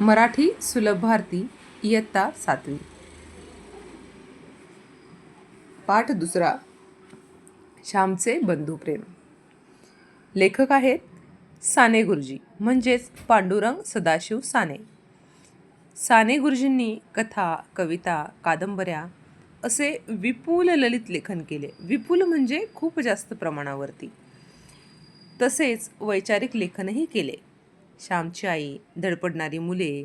मराठी सुलभ भारती इयत्ता 7वी. पाठ दुसरा. श्यामचे बंधुप्रेम. लेखक आहेत साने गुरुजी म्हणजेच पांडुरंग सदाशिव साने. साने गुरुजींनी कथा, कविता, कादंबऱ्या असे विपुल ललित लेखन केले. विपुल म्हणजे खूप जास्त प्रमाणावरती. तसेच वैचारिक लेखनही केले. श्यामची आई, धडपडणारी मुले,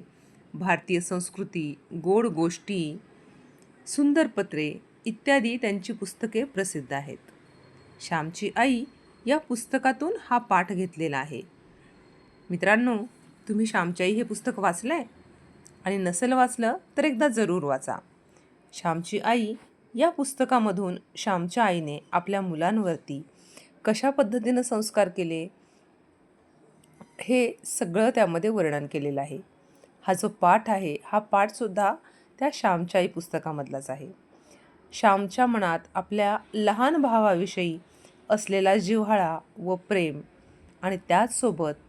भारतीय संस्कृती, गोड गोष्टी, सुंदर पत्रे इत्यादी त्यांची पुस्तके प्रसिद्ध आहेत. श्यामची आई या पुस्तकातून हा पाठ घेतलेला आहे. मित्रांनो, तुम्ही श्यामची आई हे पुस्तक वाचलं आहे? आणि नसेल वाचलं तर एकदा जरूर वाचा. श्यामची आई या पुस्तकामधून श्यामच्या आईने आपल्या मुलांवरती कशा पद्धतीनं संस्कार केले हे सगळं त्यामध्ये वर्णन केलेलं आहे. हा जो पाठ आहे, हा पाठसुद्धा त्या श्यामच्या आई पुस्तकामधलाच आहे. श्यामच्या मनात आपल्या लहान भावाविषयी असलेला जिव्हाळा व प्रेम आणि त्याचसोबत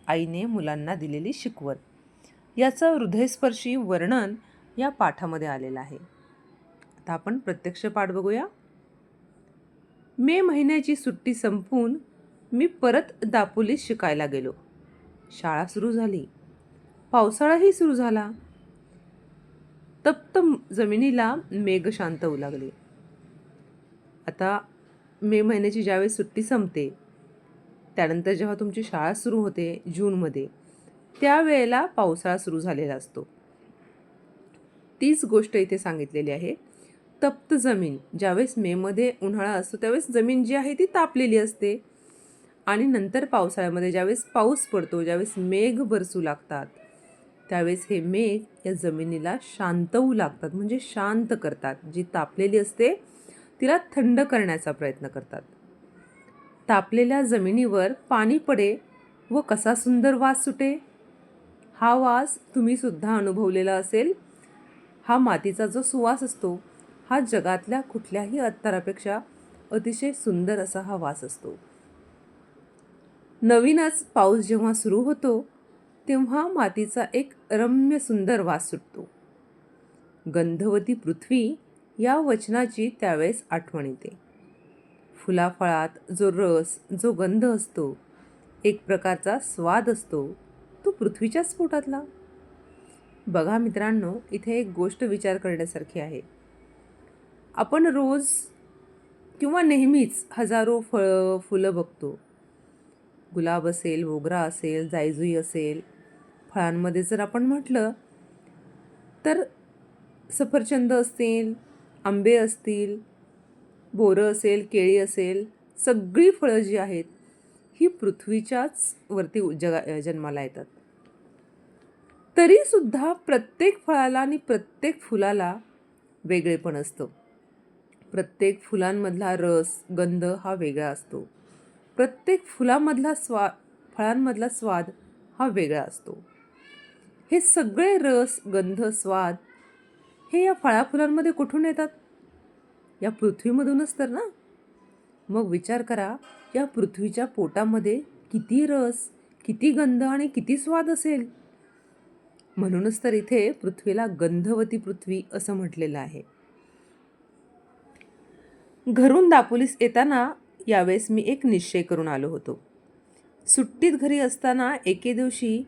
आईने मुलांना दिलेली शिकवण याचं हृदयस्पर्शी वर्णन या पाठामध्ये आलेलं आहे. आता आपण प्रत्यक्ष पाठ बघूया. मे महिन्याची सुट्टी संपून मी परत दापोलीत शिकायला गेलो. शाळा सुरू झाली. पावसाळाही सुरू झाला. तप्त जमिनीला मेघ शांत होऊ लागले. आता मे महिन्याची ज्यावेळेस सुट्टी संपते, त्यानंतर जेव्हा तुमची शाळा सुरू होते जूनमध्ये, त्यावेळेला पावसाळा सुरू झालेला असतो. तीच गोष्ट इथे सांगितलेली आहे. तप्त जमीन, ज्यावेळेस मेमध्ये उन्हाळा असतो त्यावेळेस जमीन जी आहे ती तापलेली असते आणि नंतर पावसाळ्यामध्ये ज्यावेळेस पाऊस पडतो, ज्यावेळेस मेघ बरसू लागतात, त्यावेळेस हे मेघ या जमिनीला शांतवू लागतात, म्हणजे शांत करतात. जी तापलेली असते तिला थंड करण्याचा प्रयत्न करतात. तापलेल्या जमिनीवर पाणी पडे व कसा सुंदर वास सुटे. हा वास तुम्ही सुद्धा अनुभवलेला असेल. हा मातीचा जो सुवास असतो, हा जगातल्या कुठल्याही अत्तरापेक्षा अतिशय सुंदर असा हा वास असतो. नवीनच पाऊस जेव्हा सुरू होतो तेव्हा मातीचा एक रम्य सुंदर वास सुटतो. गंधवती पृथ्वी या वचनाची त्यावेळेस आठवण येते. फुलाफळात जो रस, जो गंध असतो, एक प्रकारचा स्वाद असतो, तो पृथ्वीच्याच पोटातला. बघा मित्रांनो, इथे एक गोष्ट विचार करण्यासारखी आहे. आपण रोज किंवा नेहमीच हजारो फुलं बघतो. गुलाब असेल, मोगरा असेल, जाईजुई असेल. फळांमध्ये जर आपण म्हटलं तर सफरचंद असतील, आंबे असतील, बोरं असेल, केळी असेल, सगळी फळं जी आहेत ही पृथ्वीच्याच वरती जन्माला येतात. तरीसुद्धा प्रत्येक फळाला आणि प्रत्येक फुलाला वेगळेपण असतं. प्रत्येक फुलांमधला रस, गंध हा वेगळा असतो. प्रत्येक फुलामधला फळांमधला स्वाद हा वेगळा असतो. हे सगळे रस, गंध, स्वाद हे या फळाफुलांमध्ये कुठून येतात? या पृथ्वीमधूनच तर ना. मग विचार करा, या पृथ्वीच्या पोटामध्ये किती रस, किती गंध आणि किती स्वाद असेल. म्हणूनच तर इथे पृथ्वीला गंधवती पृथ्वी असं म्हटलेलं आहे. घरून दापोलीस येताना यावेळेस मी एक निश्चय करून आलो होतो. सुट्टीत घरी असताना एके दिवशी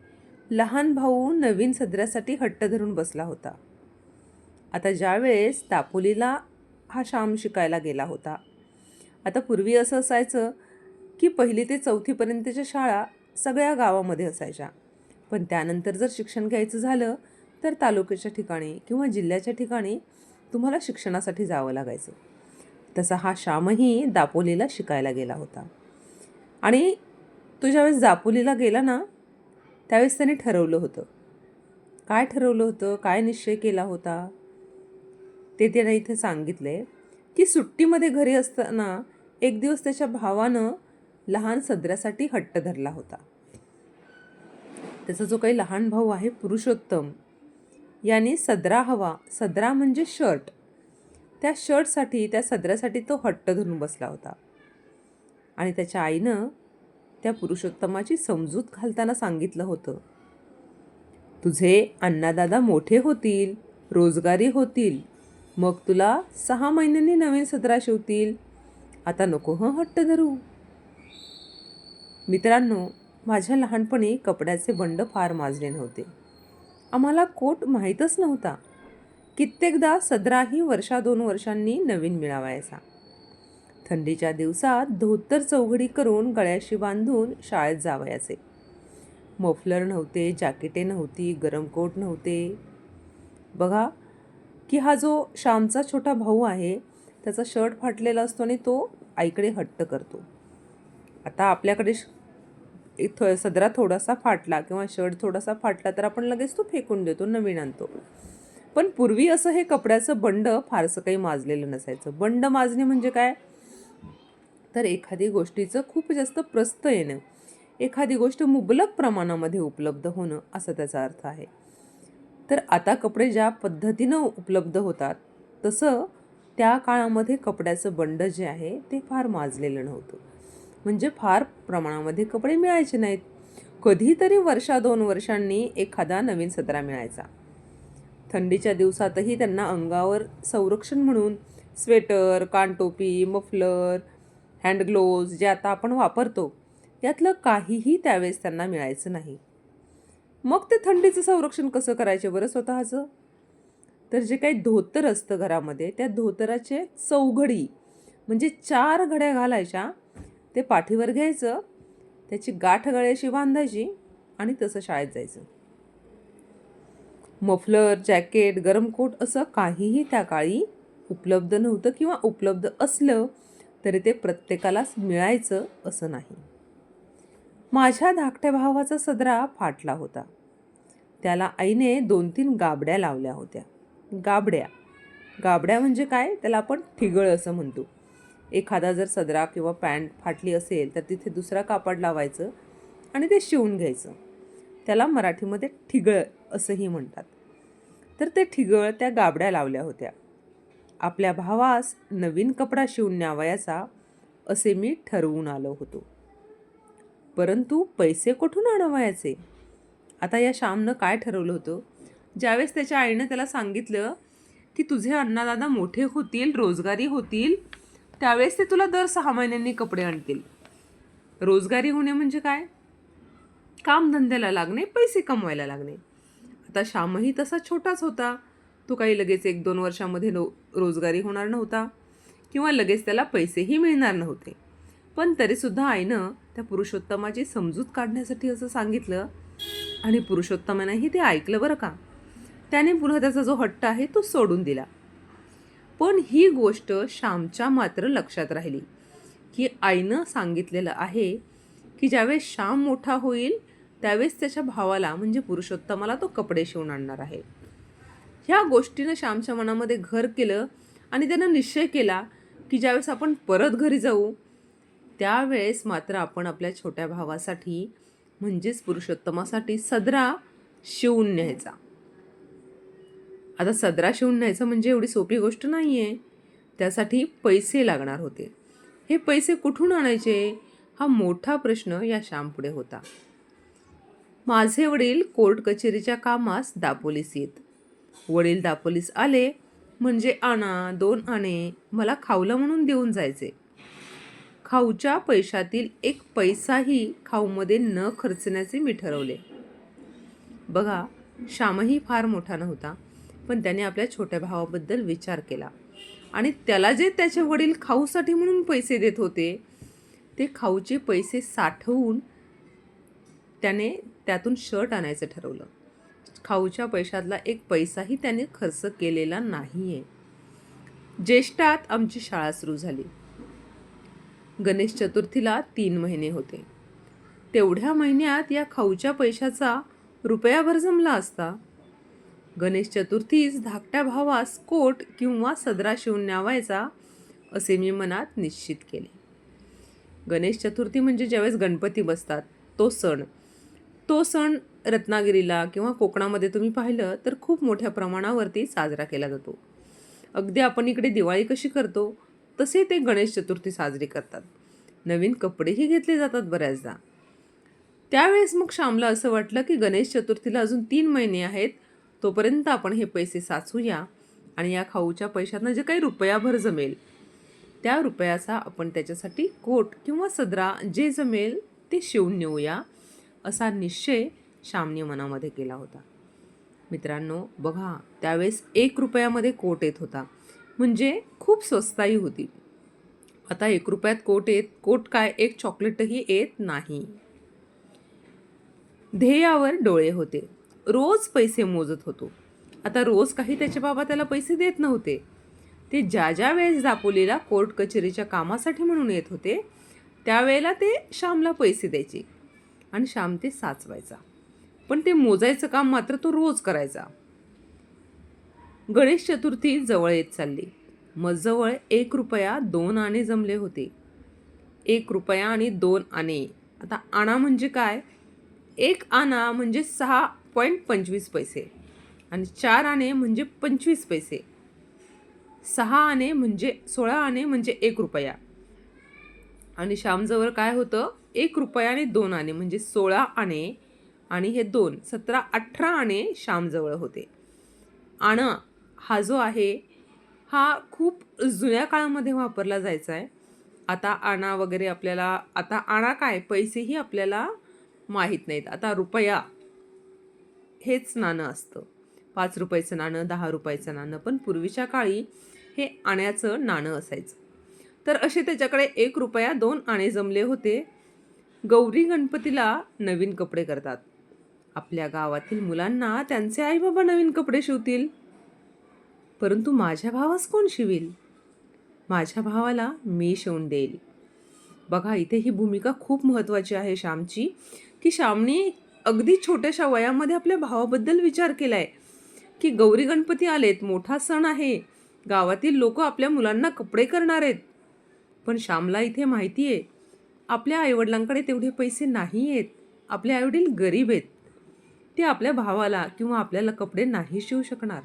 लहान भाऊ नवीन सदऱ्यासाठी हट्ट धरून बसला होता. आता ज्यावेळेस दापोलीला हा श्याम शिकायला गेला होता, आता पूर्वी असं असायचं की 1ली ते 4थीपर्यंतच्या शाळा सगळ्या गावामध्ये असायच्या. पण त्यानंतर जर शिक्षण घ्यायचं झालं तर तालुक्याच्या ठिकाणी किंवा जिल्ह्याच्या ठिकाणी तुम्हाला शिक्षणासाठी जावं लागायचं. तसा हा श्यामही दापोलीला शिकायला गेला होता. आणि तो ज्यावेळेस दापोलीला गेला ना, त्यावेळेस त्याने ठरवलं होतं. काय ठरवलं होतं, काय निश्चय केला होता ते त्याने इथे सांगितलं आहे की सुट्टीमध्ये घरी असताना एक दिवस त्याच्या भावानं लहान सदऱ्यासाठी हट्ट धरला होता. त्याचा जो काही लहान भाऊ आहे पुरुषोत्तम, याने सदरा हवा, सदरा म्हणजे शर्ट, त्या शर्टसाठी, त्या सदऱ्यासाठी तो हट्ट धरून बसला होता. आणि त्याच्या आईनं त्या पुरुषोत्तमाची समजूत घालताना सांगितलं होतं तुझे अण्णादादा मोठे होतील, रोजगारी होतील, मग तुला 6 महिन्यांनी नवीन सदरा शिवतील. आता नको हट्ट धरू. मित्रांनो, माझ्या लहानपणी कपड्याचे बंड फार माजले नव्हते. आम्हाला कोट माहीतच नव्हता. कित्येकदा सदराही 1-2 वर्षांनी नवीन मिळावायचा. थंडीच्या दिवसात धोतर चौघडी करून गळ्याशी बांधून शाळेत जावयाचे. मफलर नव्हते, जॅकेटे नव्हती, गरम कोट नव्हते. बघा की हा जो श्यामचा छोटा भाऊ आहे, त्याचा शर्ट फाटलेला असतो आणि तो आईकडे हट्ट करतो. आता आपल्याकडे सदरा थोडासा फाटला किंवा शर्ट थोडासा फाटला तर आपण लगेच तो फेकून देतो, नवीन आणतो. पण पूर्वी असं हे कपड्याचं बंड फारसं काही माजलेलं नसायचं. बंड माजणे म्हणजे काय, तर एखादी गोष्टीचं खूप जास्त प्रस्थ येणं, एखादी गोष्ट मुबलक प्रमाणामध्ये उपलब्ध होणं, असा त्याचा अर्थ आहे. तर आता कपडे ज्या पद्धतीनं उपलब्ध होतात तसं त्या काळामध्ये कपड्याचं बंड जे आहे ते फार माजलेलं नव्हतं. म्हणजे फार प्रमाणामध्ये कपडे मिळायचे नाहीत. कधीतरी 1-2 वर्षांनी एखादा नवीन सदरा मिळायचा. थंडीच्या दिवसातही त्यांना अंगावर संरक्षण म्हणून स्वेटर, कानटोपी, मफलर, हँड ग्लोव्ज जे आता आपण वापरतो, यातलं काहीही त्यावेळेस त्यांना मिळायचं नाही. मग ते थंडीचं संरक्षण कसं करायचे बरं स्वतःचं? तर जे काही धोतर असतं घरामध्ये, त्या धोतराचे चौघडी म्हणजे 4 घड्या घालायच्या, ते पाठीवर घ्यायचं, त्याची गाठ गळ्याशी बांधायची आणि तसं शाळेत जायचं. मफलर, जॅकेट, गरम कोट असं काहीही त्या काळी उपलब्ध नव्हतं किंवा उपलब्ध असलं तरी ते प्रत्येकालाच मिळायचं असं नाही. माझ्या धाकट्या भावाचा सदरा फाटला होता. त्याला आईने 2-3 गाबड्या लावल्या होत्या. गाबड्या म्हणजे काय, त्याला आपण ठिगळ असं म्हणतो. एखादा जर सदरा किंवा पॅन्ट फाटली असेल तर तिथे दुसरा कापड लावायचं आणि ते शिवून घ्यायचं. त्याला मराठीमध्ये ठिगळ असंही म्हणतात. तर ते ठिगळ, त्या गाबड्या लावल्या होत्या. आपल्या भावास नवीन कपडा शिवून न्यावयाचा असे मी ठरवून आलो होतो. परंतु पैसे कुठून आणवायचे? आता या श्यामनं काय ठरवलं होतं, ज्यावेळेस त्याच्या आईनं त्याला सांगितलं की तुझे अण्णादादा मोठे होतील, रोजगारी होतील, त्यावेळेस ते तुला दर 6 महिन्यांनी कपडे आणतील. रोजगारी होणे म्हणजे काय, कामधंद्याला लागणे, पैसे कमवायला लागणे. आता श्यामही तसा छोटाच होता. तो काही लगेच 1-2 वर्षामध्ये रोजगारी होणार नव्हता किंवा लगेच त्याला पैसेही मिळणार नव्हते. पण तरीसुद्धा आईनं त्या पुरुषोत्तमाची समजूत काढण्यासाठी असं सांगितलं आणि पुरुषोत्तमानेही ते ऐकलं बरं का. त्याने पुन्हा त्याचा जो हट्ट आहे तो सोडून दिला. पण ही गोष्ट श्यामच्या मात्र लक्षात राहिली की आईनं सांगितलेलं आहे की ज्यावेळेस श्याम मोठा होईल त्यावेळेस त्याच्या भावाला म्हणजे पुरुषोत्तमाला तो कपडे शिवून आणणार आहे. ह्या गोष्टीनं श्यामच्या मनामध्ये घर केलं आणि त्यानं निश्चय केला की ज्यावेळेस आपण परत घरी जाऊ त्यावेळेस मात्र आपण आपल्या छोट्या भावासाठी म्हणजेच पुरुषोत्तमासाठी सदरा शिवून न्यायचा. आता सदरा शिवून न्यायचं म्हणजे एवढी सोपी गोष्ट नाही आहे. त्यासाठी पैसे लागणार होते. हे पैसे कुठून आणायचे हा मोठा प्रश्न या श्यामपुढे होता. माझे वडील कोर्ट कचेरीच्या कामास दापोलीस येत. वडील दापोलीस आले म्हणजे 2 आणे मला खाऊला म्हणून देऊन जायचे. खाऊच्या पैशातील 1 पैसाही खाऊमध्ये न खर्चण्याचे मी ठरवले. बघा, श्यामही फार मोठा नव्हता, पण त्याने आपल्या छोट्या भावाबद्दल विचार केला आणि त्याला जे त्याचे वडील खाऊसाठी म्हणून पैसे देत होते ते खाऊचे पैसे साठवून त्याने त्यातून शर्ट आणायचं ठरवलं. खाऊच्या पैशातला 1 पैसाही त्याने खर्च केलेला नाही आहे. ज्येष्ठात आमची शाळा सुरू झाली. गणेश चतुर्थीला 3 महिने होते. तेवढ्या महिन्यात या खाऊच्या पैशाचा रुपयाभर जमला असता. गणेश चतुर्थीस धाकट्या भावास कोट किंवा सदरा शिवून न्यावायचा असे मी मनात निश्चित केले. गणेश चतुर्थी म्हणजे ज्यावेळेस गणपती बसतात तो सण रत्नागिरीला किंवा कोकणामध्ये तुम्ही पाहिलं तर खूप मोठ्या प्रमाणावरती साजरा केला जातो. अगदी आपण इकडे दिवाळी कशी करतो तसे ते गणेश चतुर्थी साजरी करतात. नवीन कपडेही घेतले जातात बऱ्याचदा. त्यावेळेस मग श्यामला असं वाटलं की गणेश चतुर्थीला अजून 3 महिने आहेत, तोपर्यंत आपण हे पैसे साचवूया आणि या खाऊच्या पैशातनं जे काही रुपयाभर जमेल त्या रुपयाचा आपण त्याच्यासाठी कोट किंवा सदरा जे जमेल ते शिवून नेऊया, असा निश्चय श्यामने मनामध्ये केला होता. मित्रांनो बघा, त्यावेळेस 1 रुपयामध्ये कोट येत होता, म्हणजे खूप स्वस्ताई होती. आता 1 रुपयात कोट काय, एक चॉकलेटही येत नाही. ध्येयावर डोळे होते. रोज पैसे मोजत होतो. आता रोज काही त्याचे बाबा त्याला पैसे देत नव्हते. ते ज्या वेळेस दापोलीला कोर्ट कचेरीच्या कामासाठी म्हणून येत होते, त्यावेळेला ते श्यामला पैसे द्यायचे आणि श्याम ते साचवायचा. पण ते मोजायचं काम मात्र तो रोज करायचा. गणेश चतुर्थी जवळ येत चालली. मग जवळ 1 रुपया 2 आणे जमले होते. 1 रुपया आणि 2 आणे. आता आणा म्हणजे काय? 1 आणा म्हणजे 6.25 पैसे आणि 4 आणे म्हणजे 25 पैसे. 6 आणे म्हणजे 16 आणे म्हणजे 1 रुपया. आणि श्यामजवळ काय होतं? 1 रुपया आणि 2 आणे म्हणजे 16 आणे आणि हे 2 17-18 आणे श्यामजवळ होते. आणा हा जो आहे हा खूप जुन्या काळामध्ये वापरला जायचा आहे. आता आणा वगैरे आपल्याला, आता आणा काय, पैसेही आपल्याला माहीत नाहीत. आता रुपया हेच नाणं असतं. 5 रुपयाचं नाणं, 10 रुपयाचं नाणं. पण पूर्वीच्या काळी हे आण्याचं नाणं असायचं. तर असे त्याच्याकडे 1 रुपया 2 आणे जमले होते. गौरी गणपतीला नवीन कपडे करतात. आपल्या गावातील मुलांना त्यांचे आईबाबा नवीन कपडे शिवतील, परंतु माझ्या भावास कोण शिवील? माझ्या भावाला मी शिवून देईल. बघा, इथे ही भूमिका खूप महत्त्वाची आहे श्यामची, की श्यामने अगदी छोट्याशा वयामध्ये आपल्या भावाबद्दल विचार केलाय की गौरी गणपती आलेत, मोठा सण आहे, गावातील लोक आपल्या मुलांना कपडे करणार आहेत. पण श्यामला इथे माहिती आहे आपल्या आईवडिलांकडे तेवढे पैसे नाही आहेत. आपले आईवडील गरीब आहेत. ते आपल्या भावाला किंवा आपल्याला कपडे नाही शिवू शकणार.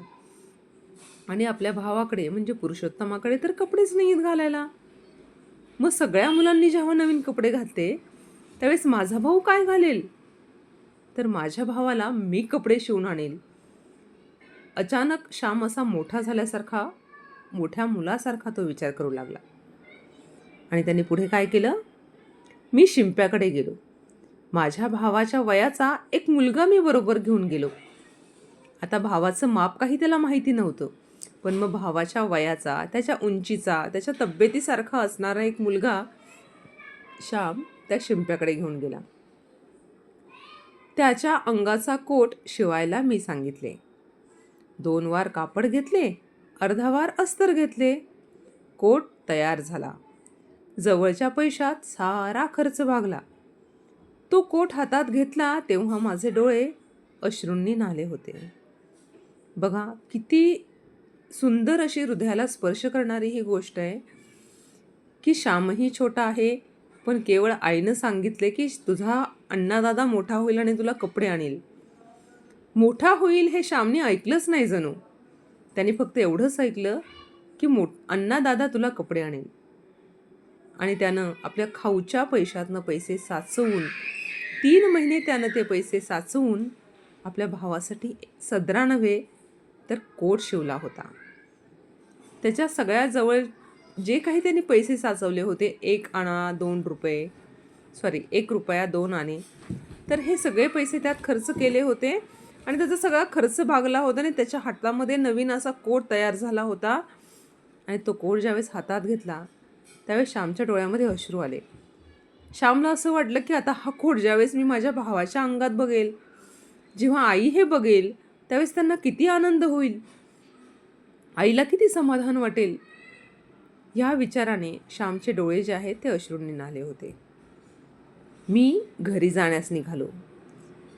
आणि आपल्या भावाकडे म्हणजे पुरुषोत्तमाकडे तर कपडेच नाहीत घालायला. मग सगळ्या मुलांनी जेव्हा नवीन कपडे घातले, त्यावेळेस माझा भाऊ काय घालेल? तर माझ्या भावाला मी कपडे शिवून आणेल. अचानक श्याम असा मोठा झाल्यासारखा, मोठ्या मुलासारखा तो विचार करू लागला. आणि त्याने पुढे काय केलं? मी शिंप्याकडे गेलो. माझ्या भावाच्या वयाचा एक मुलगा मी बरोबर घेऊन गेलो. आता भावाचं माप काही त्याला माहिती नव्हतं, पण मग भावाच्या वयाचा, त्याच्या उंचीचा, त्याच्या तब्येतीसारखा असणारा एक मुलगा श्याम त्या शिंप्याकडे घेऊन गेला. त्याच्या अंगाचा कोट शिवायला मी सांगितले. 2 वार कापड घेतले, अर्धा वार अस्तर घेतले. कोट तयार झाला. जवळच्या पैशात सारा खर्च भागला. तो कोट हातात घेतला तेव्हा माझे डोळे अश्रूंनी न्हाले होते. बघा, किती सुंदर अशी हृदयाला स्पर्श करणारी ही गोष्ट आहे की श्यामही छोटा आहे, पण केवळ आईनं सांगितले की तुझा अण्णादादा मोठा होईल आणि तुला कपडे आणेल. मोठा होईल हे श्यामने ऐकलंच नाही जणू. त्याने फक्त एवढंच ऐकलं की अण्णादादा तुला कपडे आणेल. आणि त्यानं आपल्या खाऊच्या पैशातनं पैसे साचवून 3 महिने त्यानं ते पैसे साचवून आपल्या भावासाठी सदरा नव्हे तर कोट शिवला होता. त्याच्या सगळ्या जवळ जे काही त्यांनी पैसे साचवले होते, 1 आणा 2 रुपये, 1 रुपया 2 आणे, तर हे सगळे पैसे त्यात खर्च केले होते आणि त्याचा सगळा खर्च भागला होता. आणि त्याच्या हातामध्ये नवीन असा कोट तयार झाला होता. आणि तो कोट ज्यावेळेस हातात घेतला त्यावेळेस श्यामच्या डोळ्यामध्ये अश्रू आले. श्यामला असं वाटलं की आता हा कोट ज्यावेळेस मी माझ्या भावाच्या अंगात बघेल, जेव्हा आई हे बघेल, त्यावेळेस त्यांना किती आनंद होईल, आईला किती समाधान वाटेल. या विचाराने श्यामचे डोळे जे आहेत ते अश्रूंनी न्हाले होते. मी घरी जाण्यास निघालो.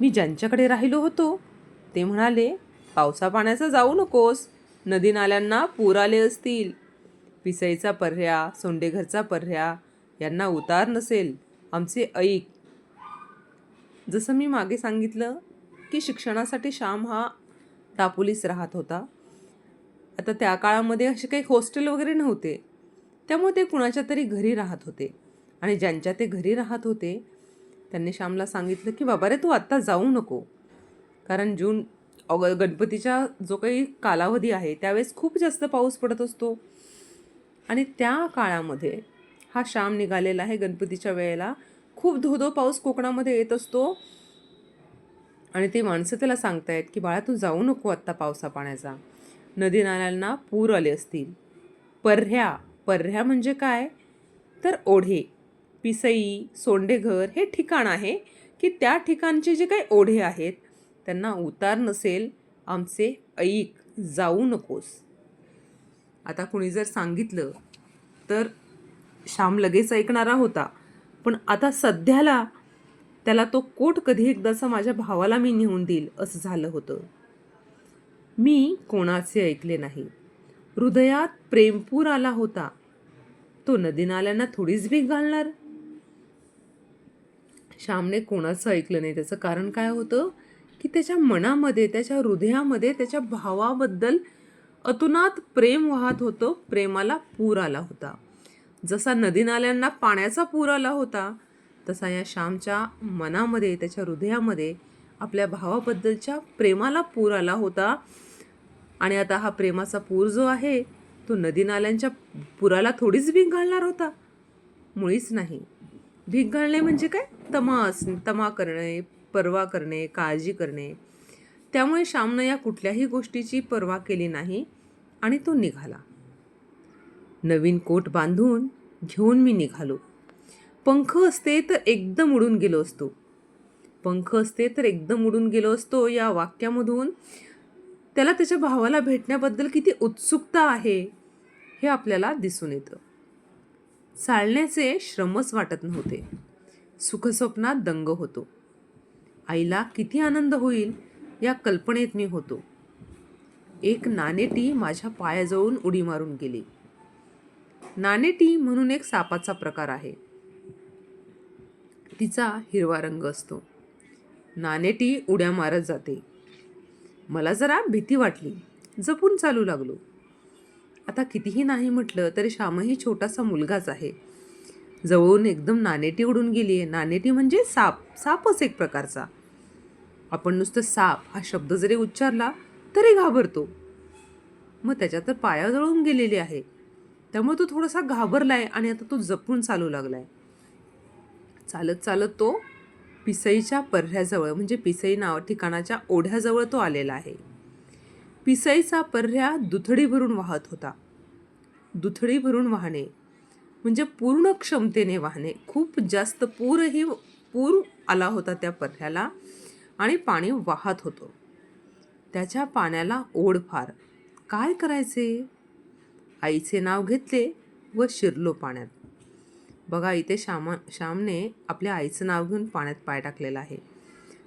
मी ज्यांच्याकडे राहिलो होतो ते म्हणाले, पावसा पाण्याचा जाऊ नकोस, नदी नाल्यांना पूर आले असतील. पिसईचा पर्ऱ्या, सोंडेघरचा पर्ऱ्या यांना उतार नसेल, आमचे ऐक. जसं मी मागे सांगितलं की शिक्षणासाठी श्याम हा दापोलीस राहत होता. आता त्या काळामध्ये असे काही हॉस्टेल वगैरे नव्हते, त्यामुळे ते कुणाच्या तरी घरी राहत होते. आणि ज्यांच्या ते घरी राहत होते त्यांनी श्यामला सांगितलं की बाबा रे, तू आत्ता जाऊ नको, कारण गणपतीचा जो काही कालावधी आहे त्यावेळेस खूप जास्त पाऊस पडत असतो आणि त्या काळामध्ये हा श्याम निघालेला आहे. गणपतीच्या वेळेला खूप धो पाऊस कोकणामध्ये येत असतो आणि ते माणसं त्याला सांगतायत की बाळा, तू जाऊ नको आत्ता पावसा पाण्याचा, नदी नाल्यांना पूर आले असतील. पर्ह्या म्हणजे काय, तर ओढे. पिसई, सोंडेघर हे ठिकाण आहे की त्या ठिकाणचे जे काही ओढे आहेत त्यांना उतार नसेल, आमचे ऐक, जाऊ नकोस. आता कुणी जर सांगितलं तर श्याम लगेच ऐकणारा होता, पण आता सध्याला त्याला तो कोट कधी एकदाचा माझ्या भावाला मी नेऊन देईल असं झालं होतं. मी कोणाचे ऐकले नाही. हृदयात प्रेमपूर आला होता. तो नदी नाल्यांना थोडीच भीक घालणार. श्यामने कोणाचं ऐकलं नाही. त्याचं कारण काय होतं की त्याच्या मनामध्ये, त्याच्या हृदयामध्ये त्याच्या भावाबद्दल अतुनात प्रेम वाहत होतं. प्रेमाला पूर आला होता. जसा नदी नाल्यांना पाण्याचा पूर आला होता, तसा या श्यामच्या मनामध्ये, त्याच्या हृदयामध्ये आपल्या भावाबद्दलच्या प्रेमाला पूर आला होता. आणि आता हा प्रेमाचा पूर जो आहे तो नदी नाल्यांच्या पुराला थोडीच भीक घालणार होता, मुळीच नाही. भीक घालणे म्हणजे काय, तमा करणे, पर्वा करणे, काळजी करणे. त्यामुळे श्यामनं या कुठल्याही गोष्टीची पर्वा केली नाही आणि तो निघाला. नवीन कोट बांधून घेऊन मी निघालो. पंख असते तर एकदम उडून गेलो असतो. पंख असते तर एकदम उडून गेलो असतो या वाक्यामधून त्याला त्याच्या भावाला भेटण्याबद्दल किती उत्सुकता आहे हे आपल्याला दिसून येतं. चालण्याचे श्रमच वाटत नव्हते. सुखस्वप्नात दंग होतो. आईला किती आनंद होईल या कल्पनेत मी होतो. एक नानेटी माझ्या पायाजवळून उडी मारून गेली. नानेटी म्हणून एक सापाचा प्रकार आहे. तिचा हिरवा रंग असतो. नानेटी उड्या मारत जाते. मला जरा भीती वाटली. जपून चालू लागलो. आता कितीही नाही म्हटलं तरी श्यामही छोटासा मुलगाच आहे. जवळून एकदम नानेटी उडून गेली आहे. नानेटी म्हणजे सापच एक प्रकारचा. आपण नुसतं साप हा शब्द जरी उच्चारला तरी घाबरतो. मग त्याच्या तर पाया जळून गेलेली आहे, त्यामुळे तो थोडासा घाबरलाय आणि आता तो जपून चालू लागलाय. चालत चालत तो पिसईच्या पर्ह्याजवळ, म्हणजे पिसई ठिकाणाच्या ओढ्याजवळ तो आलेला आहे. पिसईचा पर्ह्या दुथडी भरून वाहत होता. दुथडी भरून वाहणे म्हणजे पूर्ण क्षमतेने वाहणे. खूप जास्त पूर आला होता त्या पर्ह्याला आणि पाणी वाहत होतं. त्याच्या पाण्याला ओढ फार. काय करायचे? आईचे नाव घेतले व शिरलो पाण्यात. बघा, इथे श्यामने आपल्या आईचं नाव घेऊन पाण्यात पाय टाकलेला आहे.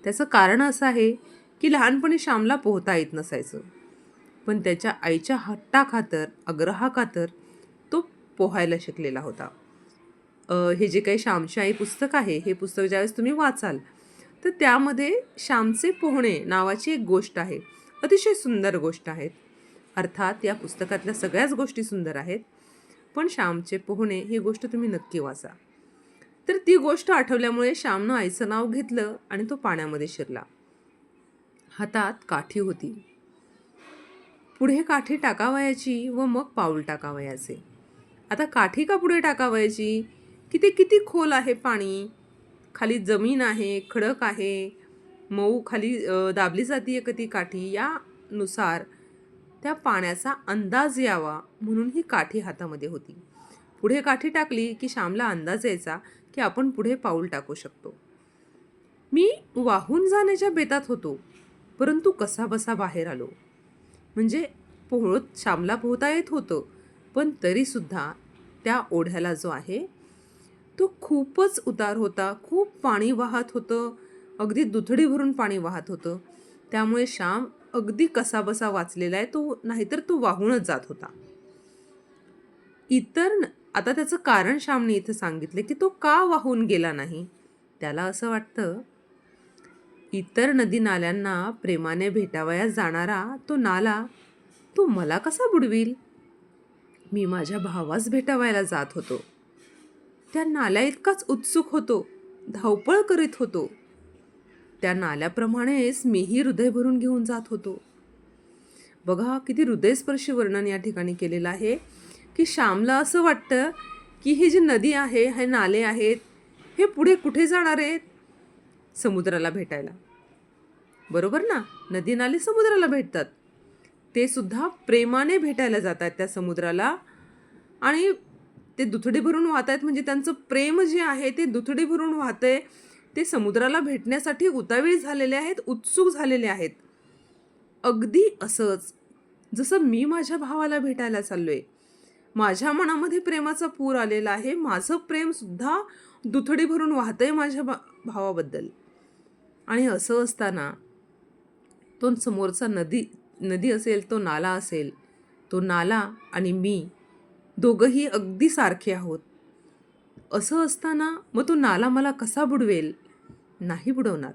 त्याचं कारण असं आहे की लहानपणी श्यामला पोहता येत नसायचं, पण त्याच्या आईच्या हट्टाखातर, आग्रहाखातर तो पोहायला शिकलेला होता. हे जे काही श्यामची आई पुस्तक आहे, हे पुस्तक ज्यावेळेस तुम्ही वाचाल तर त्यामध्ये श्यामचे पोहणे नावाची एक गोष्ट आहे. अतिशय सुंदर गोष्ट आहे. अर्थात या पुस्तकातल्या सगळ्याच गोष्टी सुंदर आहेत, पण श्यामचे पोहणे ही गोष्ट तुम्ही नक्की वाचा. तर ती गोष्ट आठवल्यामुळे श्यामनं आईचं नाव घेतलं आणि तो पाण्यामध्ये शिरला. हातात काठी होती. पुढे काठी टाकावयाची व मग पाऊल टाकावयाचे. आता काठी का पुढे टाकावयाची की ते किती खोल आहे पाणी, खाली जमीन आहे, खडक आहे, मऊ खाली दाबली जाते का ती काठी, यानुसार त्या पाण्याचा अंदाज यावा म्हणून ही काठी हातामध्ये होती. पुढे काठी टाकली की श्यामला अंदाज यायचा की आपण पुढे पाऊल टाकू शकतो. मी वाहून जाण्याच्या बेतात होतो, परंतु कसाबसा बाहेर आलो. म्हणजे श्यामला पोहता येत होतं, पण तरीसुद्धा त्या ओढ्याला जो आहे तो खूपच उतार होता. खूप पाणी वाहत होतं, अगदी दुथडी भरून पाणी वाहत होतं. त्यामुळे श्याम अगदी कसाबसा वाचलेला आहे तो, नाहीतर तो वाहूनच जात होता. आता त्याचं कारण श्यामने इथं सांगितलं की तो का वाहून गेला नाही. त्याला असं वाटतं, इतर नदी नाल्यांना प्रेमाने भेटावयास जाणारा तो नाला तो मला कसा बुडवील. मी माझ्या भावास भेटावयाला जात होतो, त्या नाल्या इतकाच उत्सुक होतो धावपळ करीत होतो, त्या नाल्याप्रमाणेच मीही हृदय भरून घेऊन जात होतो. बघा किती हृदयस्पर्शी वर्णन या ठिकाणी केलेलं आहे की श्यामला असं वाटतं की ही जी नदी आहे, हे नाले आहेत, हे पुढे कुठे जाणार आहेत? समुद्राला भेटायला. बरोबर ना? नदी नाले समुद्राला भेटतात. ते सुद्धा प्रेमाने भेटायला जातात त्या समुद्राला आणि ते दुथडी भरून वाहत आहेत, म्हणजे त्यांचं प्रेम जे आहे ते दुथडी भरून वाहतंय. ते समुद्राला भेटण्यासाठी उतावीळ झालेले आहेत, उत्सुक झालेले आहेत. अगदी असंच जसं मी माझ्या भावाला भेटायला चाललोय. माझ्या मनामध्ये प्रेमाचा पूर आलेला आहे. माझं प्रेम सुद्धा दुथडी भरून वाहतंय माझ्या भावाबद्दल. आणि असं असताना तो समोरचा नदी असेल, तो नाला असेल, तो नाला आणि मी दोघंही अगदी सारखे आहोत. असं असताना मग तो नाला मला कसा बुडवेल? नाही बुडवणार.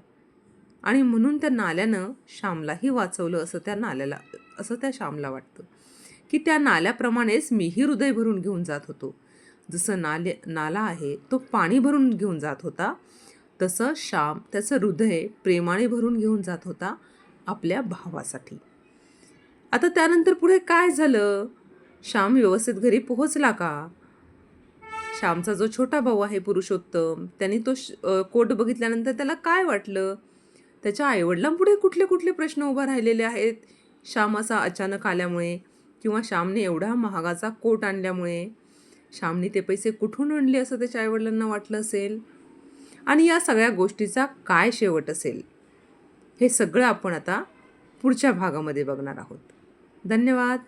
आणि म्हणून त्या नाल्यानं श्यामलाही वाचवलं असं त्या श्यामला वाटतं की त्या नाल्याप्रमाणेच मीही हृदय भरून घेऊन जात होतो. जसं नाला आहे तो पाणी भरून घेऊन जात होता, तसं श्याम त्याचं हृदय प्रेमाने भरून घेऊन जात होता आपल्या भावासाठी. आता त्यानंतर पुढे काय झालं? श्याम व्यवस्थित घरी पोहोचला का? श्यामचा जो छोटा भाऊ आहे पुरुषोत्तम, त्यांनी तो कोट बघितल्यानंतर त्याला काय वाटलं? त्याच्या आईवडिलांपुढे कुठले कुठले प्रश्न उभा राहिलेले आहेत श्याम असा अचानक आल्यामुळे, किंवा श्यामने एवढा महागाचा कोट आणल्यामुळे. श्यामने ते पैसे कुठून आणले असं त्याच्या आईवडिलांना वाटलं असेल. आणि या सगळ्या गोष्टीचा काय शेवट असेल, हे सगळं आपण आता पुढच्या भागामध्ये बघणार आहोत. धन्यवाद.